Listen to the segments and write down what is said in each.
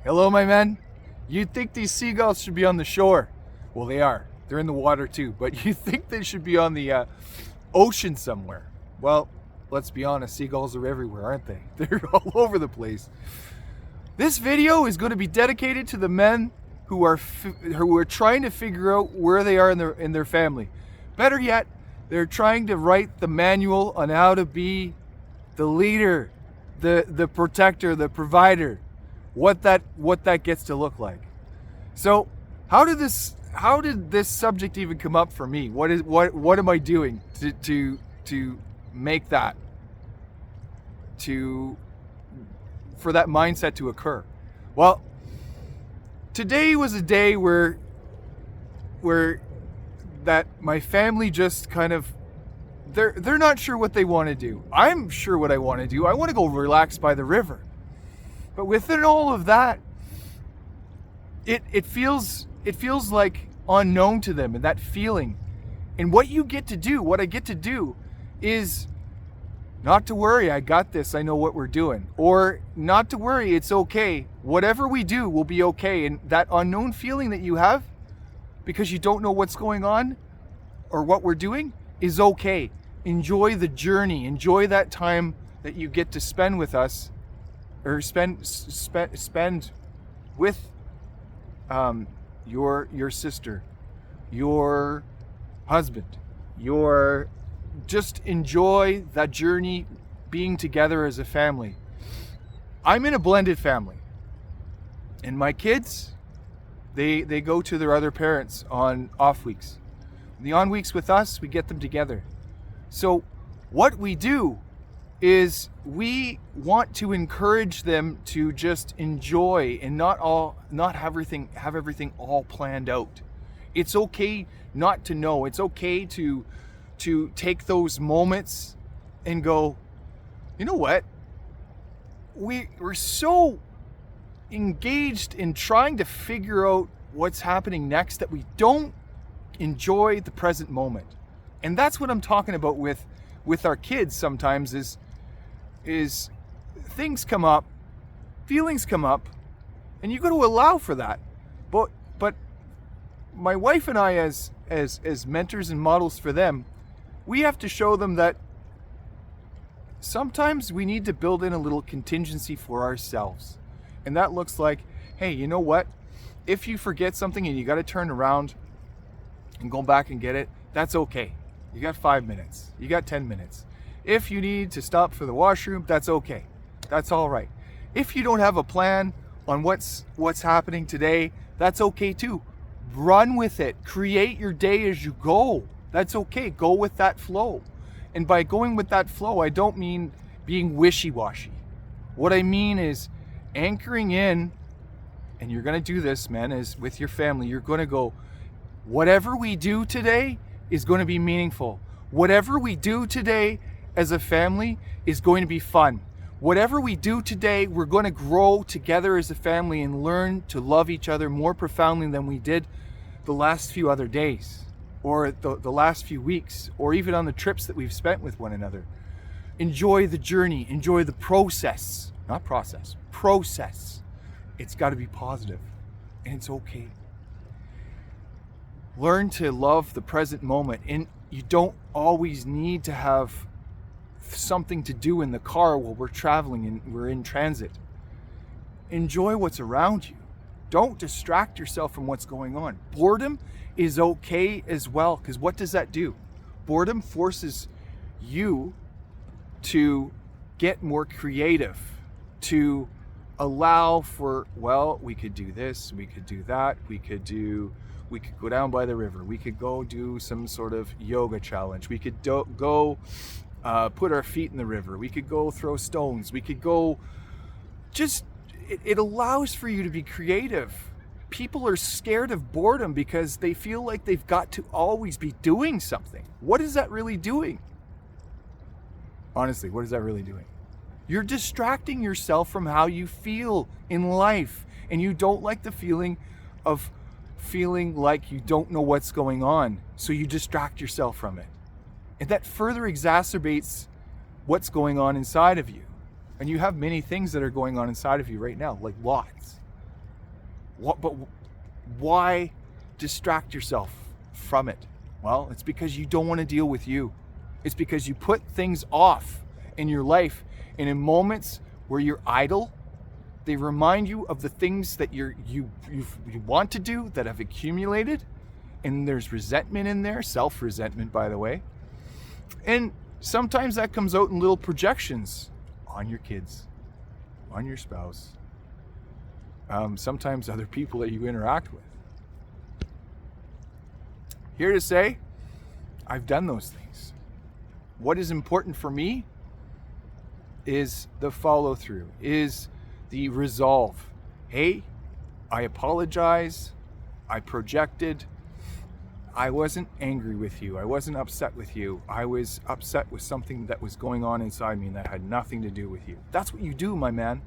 Hello, my men. You'd think these seagulls should be on the shore. Well, they are. They're in the water too, but you think they should be on the ocean somewhere. Well, let's be honest, seagulls are everywhere, aren't they? They're all over the place. This video is going to be dedicated to the men who are trying to figure out where they are in their family. Better yet, they're trying to write the manual on how to be the leader, the protector, the provider, what that gets to look like. So, how did this subject even come up for me? What am I doing to make that, for that mindset to occur? Well, today was a day where that my family just kind of, they're not sure what they want to do. I'm sure what I want to do. I want to go relax by the river. But within all of that, it feels like unknown to them, and that feeling. And what I get to do is not to worry, I got this, I know what we're doing. Or not to worry, it's okay. Whatever we do will be okay. And that unknown feeling that you have because you don't know what's going on or what we're doing is okay. Enjoy the journey. Enjoy that time that you get to spend with us, or spend with your sister, your husband, just enjoy that journey being together as a family. I'm in a blended family, and my kids, they go to their other parents on off weeks. The on weeks with us, we get them together. So what we do is we want to encourage them to just enjoy and not have everything all planned out. It's okay not to know. It's okay to take those moments and go, you know what? We're so engaged in trying to figure out what's happening next that we don't enjoy the present moment. And that's what I'm talking about with our kids sometimes is things come up, feelings come up, and you got to allow for that. But my wife and I, as mentors and models for them, we have to show them that sometimes we need to build in a little contingency for ourselves. And that looks like, hey, you know what? If you forget something and you got to turn around and go back and get it, that's okay. You got 5 minutes. You got 10 minutes. If you need to stop for the washroom, that's okay. That's all right. If you don't have a plan on what's happening today, that's okay too. Run with it. Create your day as you go. That's okay. Go with that flow. And by going with that flow, I don't mean being wishy-washy. What I mean is anchoring in, and you're going to do this, man, is with your family. You're going to go, whatever we do today is going to be meaningful. Whatever we do today as a family is going to be fun. Whatever we do today, we're going to grow together as a family and learn to love each other more profoundly than we did the last few other days, or the last few weeks, or even on the trips that we've spent with one another. Enjoy the journey. Enjoy the process. Not process. Process. It's got to be positive, and it's okay. Learn to love the present moment, and you don't always need to have something to do in the car while we're traveling and we're in transit. Enjoy what's around you. Don't distract yourself from what's going on. Boredom is okay as well, because what does that do? Boredom forces you to get more creative, to allow for, well, we could do this, we could do that, we could go down by the river, we could go do some sort of yoga challenge, we could go put our feet in the river, we could go throw stones, we could go it allows for you to be creative. People are scared of boredom because they feel like they've got to always be doing something. What is that really doing? Honestly, what is that really doing? You're distracting yourself from how you feel in life, and you don't like the feeling of feeling like you don't know what's going on, so you distract yourself from it. And that further exacerbates what's going on inside of you. And you have many things that are going on inside of you right now, like lots. But why distract yourself from it? Well, it's because you don't want to deal with you. It's because you put things off in your life, and in moments where you're idle, they remind you of the things that you want to do that have accumulated, and there's resentment in there, self-resentment, by the way. And sometimes that comes out in little projections on your kids, on your spouse, sometimes other people that you interact with. Here to say, I've done those things. What is important for me is the follow through, is the resolve. Hey, I apologize. I projected. I wasn't angry with you. I wasn't upset with you. I was upset with something that was going on inside me that had nothing to do with you. That's what you do, my man.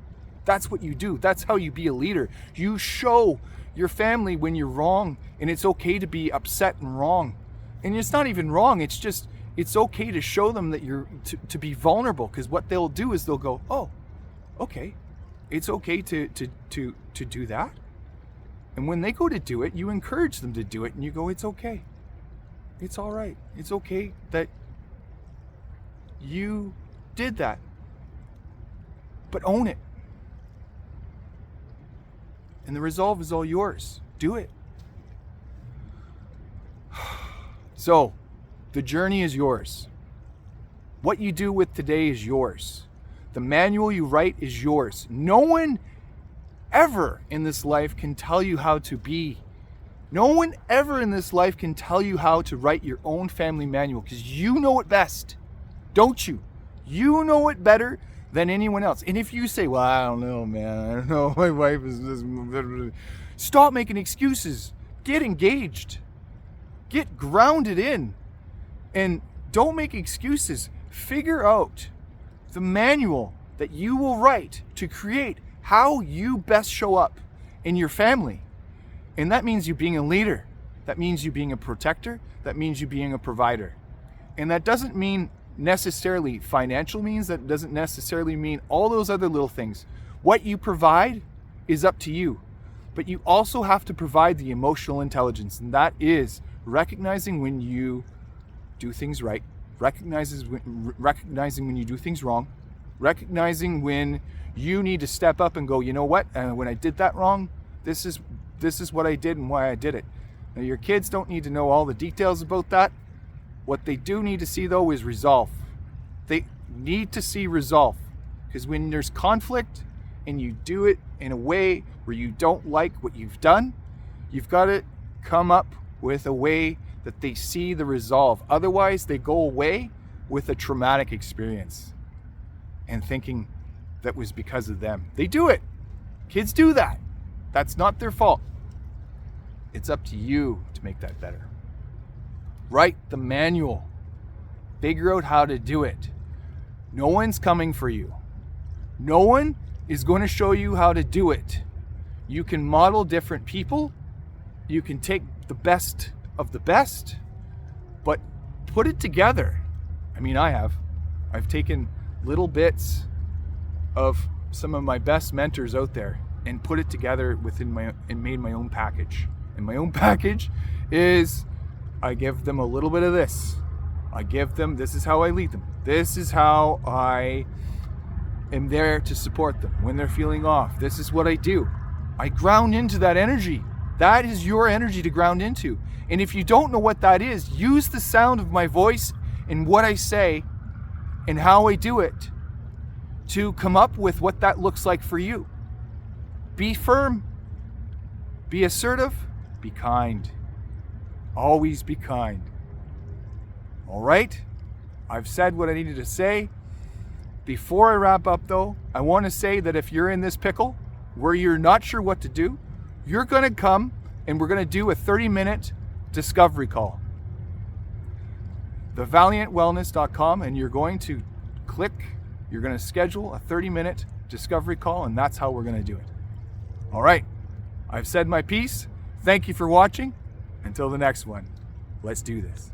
That's what you do. That's how you be a leader. You show your family when you're wrong, and it's okay to be upset and wrong. And it's not even wrong. It's just, it's okay to show them that you're, to be vulnerable, because what they'll do is they'll go, oh, okay. It's okay to do that. And when they go to do it, you encourage them to do it, and you go, it's okay. It's all right. It's okay that you did that. But own it. And the resolve is all yours. Do it. So, the journey is yours. What you do with today is yours. The manual you write is yours. No one ever in this life can tell you how to be. No one ever in this life can tell you how to write your own family manual, because you know it best. Don't you? You know it better than anyone else. And if you say, well, I don't know, man. I don't know. My wife is this. Stop making excuses. Get engaged. Get grounded in. And don't make excuses. Figure out the manual that you will write to create how you best show up in your family. And that means you being a leader. That means you being a protector. That means you being a provider. And that doesn't mean necessarily financial means. That doesn't necessarily mean all those other little things. What you provide is up to you. But you also have to provide the emotional intelligence. And that is recognizing when you do things right, recognizing when you do things wrong, recognizing when you need to step up and go, you know what, when I did that wrong, this is what I did and why I did it. Now, your kids don't need to know all the details about that. What they do need to see, though, is resolve. They need to see resolve, because when there's conflict and you do it in a way where you don't like what you've done, you've got to come up with a way that they see the resolve. Otherwise, they go away with a traumatic experience and thinking that was because of them. They do it. Kids do that. That's not their fault. It's up to you to make that better. Write the manual. Figure out how to do it. No one's coming for you. No one is going to show you how to do it. You can model different people. You can take the best of the best, but put it together. I mean, I've taken little bits of some of my best mentors out there and put it together and made my own package. And my own package is, I give them a little bit of this. I give them, this is how I lead them. This is how I am there to support them when they're feeling off. This is what I do. I ground into that energy. That is your energy to ground into. And if you don't know what that is, use the sound of my voice and what I say and how I do it to come up with what that looks like for you. Be firm. Be assertive. Be kind. Always be kind. All right? I've said what I needed to say. Before I wrap up, though, I want to say that if you're in this pickle where you're not sure what to do, you're going to come and we're going to do a 30-minute discovery call. TheValiantWellness.com, and you're going to you're going to schedule a 30-minute discovery call, and that's how we're going to do it. All right. I've said my piece. Thank you for watching. Until the next one, let's do this.